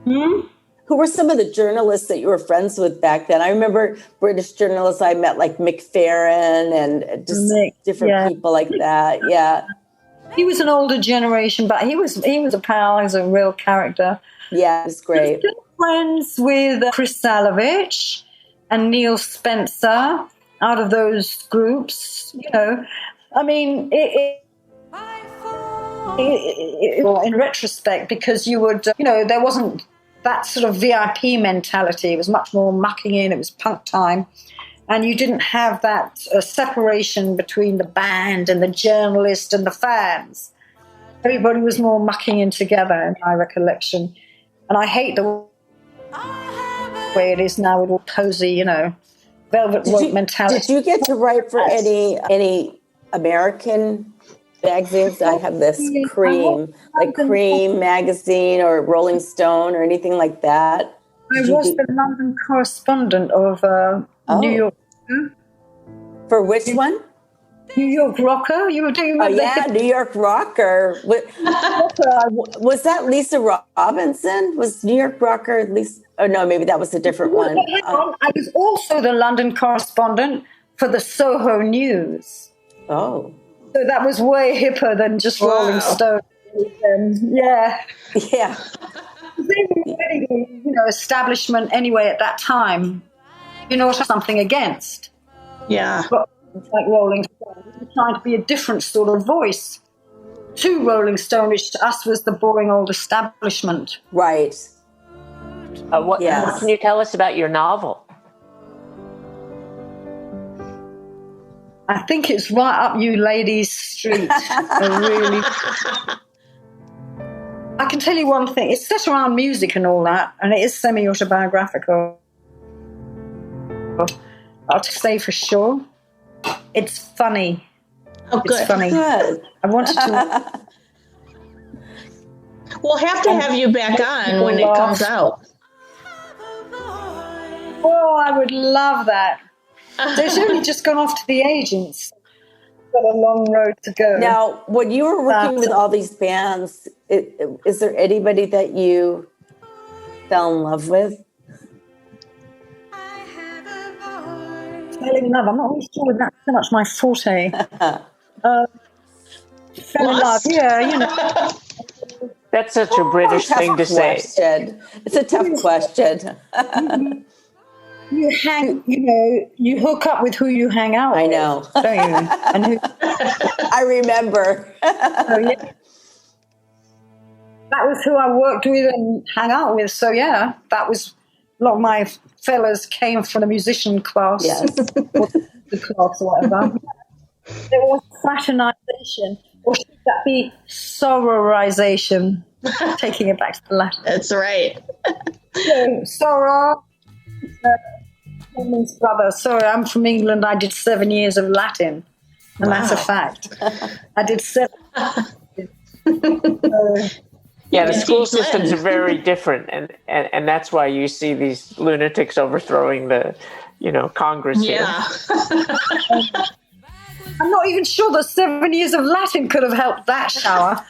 H: Who were some of the journalists that you were friends with back then? I remember British journalists I met, like Mick Farron and just different people like that. Yeah,
G: he was an older generation, but he was a pal. He was a real character.
H: Yeah, it was great.
G: He was still friends with Chris Salovich and Neil Spencer out of those groups. I mean, in retrospect, because you would, there wasn't that sort of VIP mentality. It was much more mucking in. It was punk time. And you didn't have that separation between the band and the journalist and the fans. Everybody was more mucking in together, in my recollection. And I hate the way it is now with all cozy, velvet rope mentality.
H: Did you get to write for any American magazines? I have this Cream magazine or Rolling Stone or anything like that.
G: I was the London correspondent of New York.
H: For which one?
G: New York Rocker. You were doing
H: New York Rocker. Was that Lisa Robinson? Was New York Rocker Lisa? Oh no, maybe that was a different one.
G: I was also the London correspondent for the Soho News.
H: Oh,
G: so that was way hipper than just Rolling Stone. Yeah. They were already, establishment anyway at that time. Something against.
F: Yeah.
G: But like Rolling Stone, we were trying to be a different sort of voice to Rolling Stone, which to us was the boring old establishment.
H: Right.
D: What can you tell us about your novel?
G: I think it's right up you ladies' street. I can tell you one thing. It's set around music and all that, and it is semi-autobiographical. I'll say for sure. It's funny.
F: Oh, good.
G: It's funny.
H: Good.
G: I wanted to...
F: We'll have to have you back on when it comes out.
G: Oh, I would love that. They've only just gone off to the agents. Got a long road to go.
H: Now, when you were working with all these bands, is there anybody that you fell in love with?
G: Fell in love. I'm not really sure that's so much my forte. Fell in love, yeah,
D: That's such a British thing to say.
H: It's a tough question.
G: You hook up with who you hang out with.
H: I know.
G: Don't you? And
H: I remember.
G: So, yeah. That was who I worked with and hang out with. So, yeah, that was a lot of my fellas came from the musician class.
H: Yes.
G: Or the class or whatever. There was fraternization. Or should that be sororization? Taking it back to the Latin.
F: That's right.
G: So, soror means brother. Sorry, I'm from England. I did 7 years of Latin. And that's a fact. I did 7
D: Yeah, the school systems are very different, and that's why you see these lunatics overthrowing the, Congress here.
F: Yeah.
G: I'm not even sure that 7 years of Latin could have helped that shower.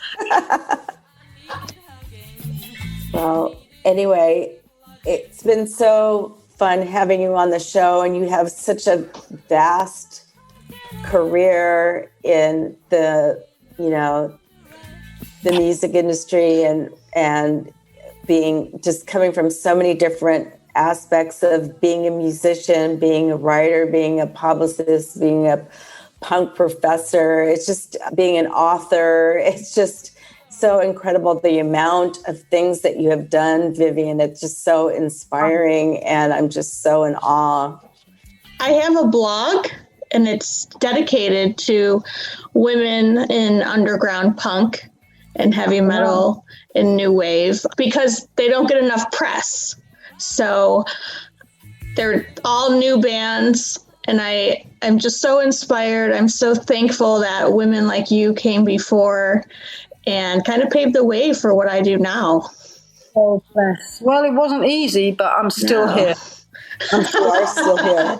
H: Well, anyway, it's been so fun having you on the show, and you have such a vast career in the music industry and being just coming from so many different aspects of being a musician, being a writer, being a publicist, being a punk professor. It's just being an author. It's just so incredible, the amount of things that you have done, Vivien. It's just so inspiring, and I'm just so in awe.
F: I have a blog, and it's dedicated to women in underground punk and heavy metal and new wave, because they don't get enough press. So they're all new bands, and I'm just so inspired. I'm so thankful that women like you came before and kind of paved the way for what I do now.
G: Oh, bless. Well, it wasn't easy, but I'm still here.
H: You are still here.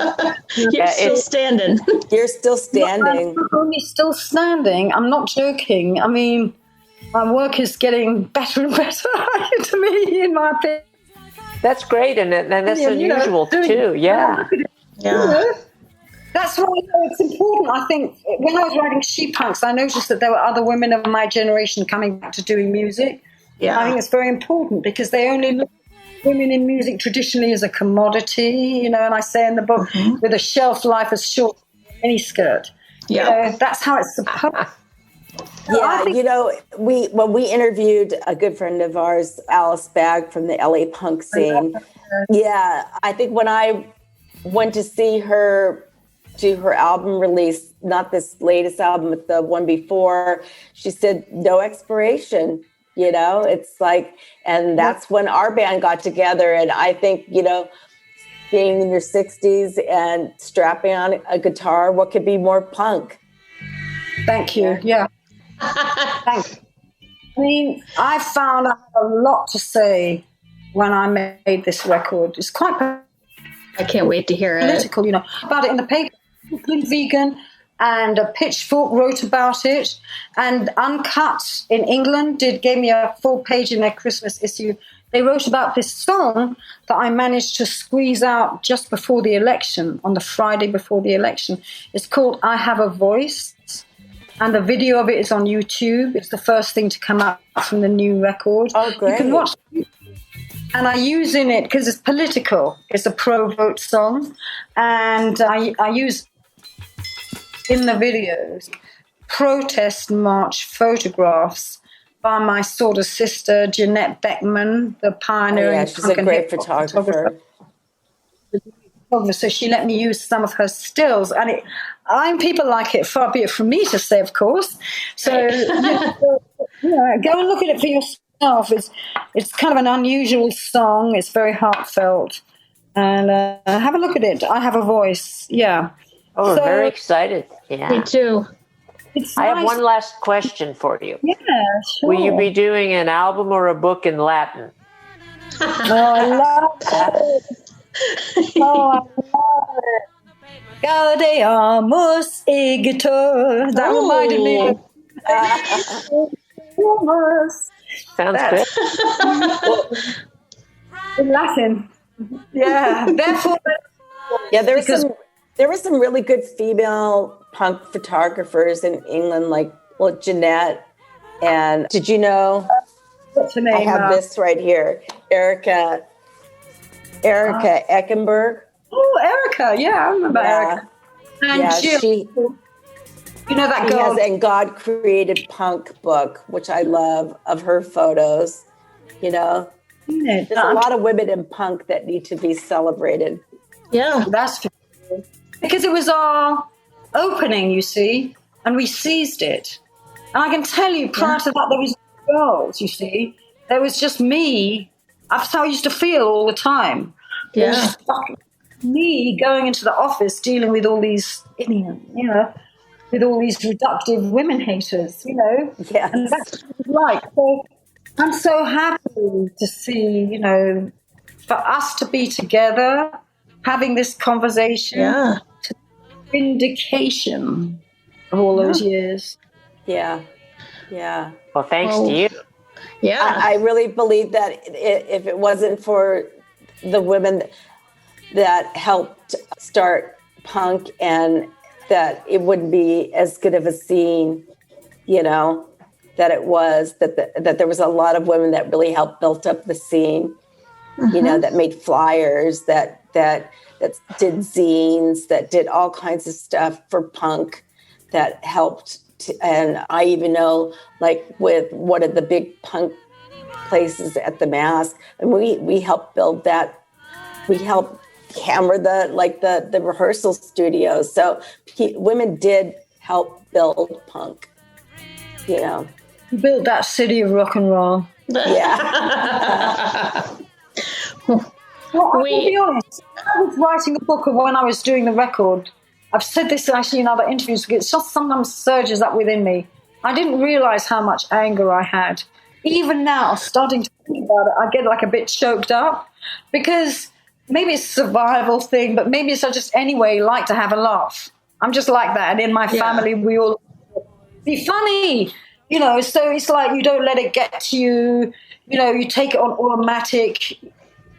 F: You're still standing.
H: You're still standing.
G: I'm only still standing. I'm not joking. I mean, my work is getting better and better to me, in my opinion.
D: That's great, and that's unusual too. Yeah.
G: That's why it's important. I think when I was writing She Punks, I noticed that there were other women of my generation coming back to doing music.
F: Yeah.
G: I think it's very important because they only look at women in music traditionally as a commodity, and I say in the book, with a shelf life as short as any skirt.
F: Yeah.
G: That's how it's supposed to.
H: Yeah, when we interviewed a good friend of ours, Alice Bagg from the LA punk scene. Yeah, I think when I went to see her do her album release, not this latest album, but the one before, she said, no expiration, it's like, and that's when our band got together. And I think, being in your 60s and strapping on a guitar, what could be more punk?
G: Thank you. Yeah. Thanks. I mean, I found I had a lot to say when I made this record. It's quite
F: I can't wait to hear
G: political, about it in the paper. Vegan, and Pitchfork wrote about it, and Uncut in England gave me a full page in their Christmas issue. They wrote about this song that I managed to squeeze out just before the election, on the Friday before the election. It's called I Have a Voice, and the video of it is on YouTube. It's the first thing to come out from the new record.
H: Oh, great.
G: You can watch it. And I use in it, because it's political, it's a pro-vote song, and I use in the videos protest march photographs by my sort of sister, Jeanette Beckman, the pioneering.
H: She's a great photographer.
G: So she let me use some of her stills, and people like it, far be it from me to say, of course. So go and look at it for yourself. It's kind of an unusual song. It's very heartfelt, and have a look at it. I Have a Voice. Yeah.
D: Oh, so, very excited. Yeah.
F: Me too.
G: It's
D: I
G: nice.
D: have one last question for you.
G: Yeah, sure.
D: Will you be doing an album or a book in Latin?
G: Oh, I love it. Oh, I love it. Gaudeamus igitur. That reminded me of
D: Sounds good.
G: in Latin. Yeah. Therefore,
H: Yeah, there were some really good female punk photographers in England, like Jeanette. And did you know?
G: What's her name?
H: I have this right here, Erica Eckenberg.
G: Oh, Erica. Yeah, I remember Erica. And Jill. You know that girl?
H: Has and God Created Punk book, which I love, of her photos. You know, there's a lot of women in punk that need to be celebrated.
F: Yeah,
G: that's because it was our opening, you see, and we seized it. And I can tell you, prior to that, there was girls. You see, there was just me. That's how I used to feel all the time.
F: Yeah,
G: it was just me going into the office, dealing with all these, with all these reductive women haters,
H: Yes.
G: And that's what it was like. So I'm so happy to see, for us to be together, having this conversation, to vindication of all those years.
H: Yeah.
D: Well, thanks to you.
F: Yeah.
H: I really believe that if it wasn't for the women that helped start punk, and that it wouldn't be as good of a scene, that it was, that there was a lot of women that really helped build up the scene, that made flyers, that did zines, that did all kinds of stuff for punk, that helped. And I even know, like, with one of the big punk places at the Mask, and we helped build that. We helped hammer the rehearsal studios. So women did help build punk. You
G: built that city of rock and roll.
H: Yeah.
G: Well, I'll be honest. I was writing a book of when I was doing the record. I've said this actually in other interviews. It just sometimes surges up within me. I didn't realize how much anger I had. Even now, starting to think about it, I get like a bit choked up, because maybe it's a survival thing, but maybe it's just anyway like to have a laugh. I'm just like that. And in my family, we all be funny, so it's like you don't let it get to you, you take it on automatic.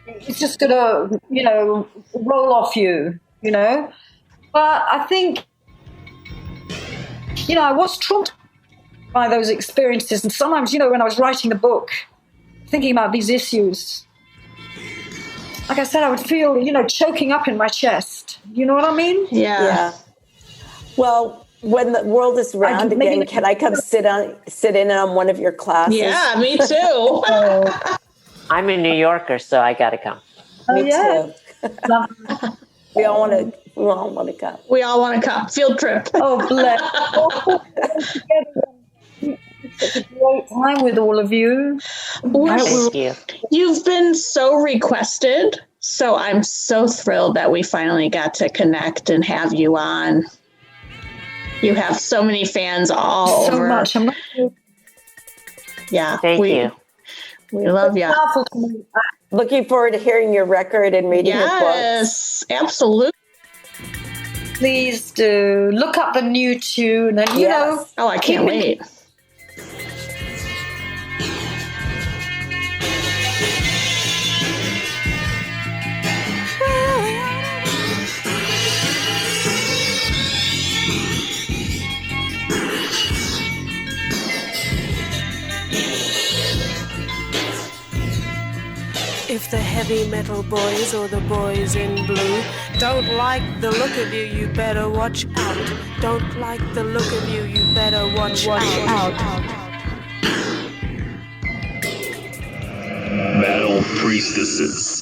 G: It's just going to, roll off you, But I think, I was traumatized by those experiences. And sometimes, when I was writing the book, thinking about these issues, like I said, I would feel, choking up in my chest. You know what I mean?
H: Yeah. Well, when the world is round again, can I come sit in on one of your classes?
F: Yeah, me too.
D: I'm a New Yorker, so I got to come.
H: Me too. We all want to come.
F: We all want to come. Field trip.
G: Oh, bless. It's a great time with all of you.
D: Thank you.
F: You've been so requested, so I'm so thrilled that we finally got to connect and have you on. You have so many fans all over.
G: So much.
F: Yeah.
D: Thank you.
F: We love you.
H: Looking forward to hearing your record and reading your books.
F: Yes, absolutely.
G: please do look up the new tune and, you know.
F: Oh, I can't wait.
I: If the heavy metal boys or the boys in blue don't like the look of you, you better watch out. Don't like the look of you, you better watch out.
C: Metal Priestesses.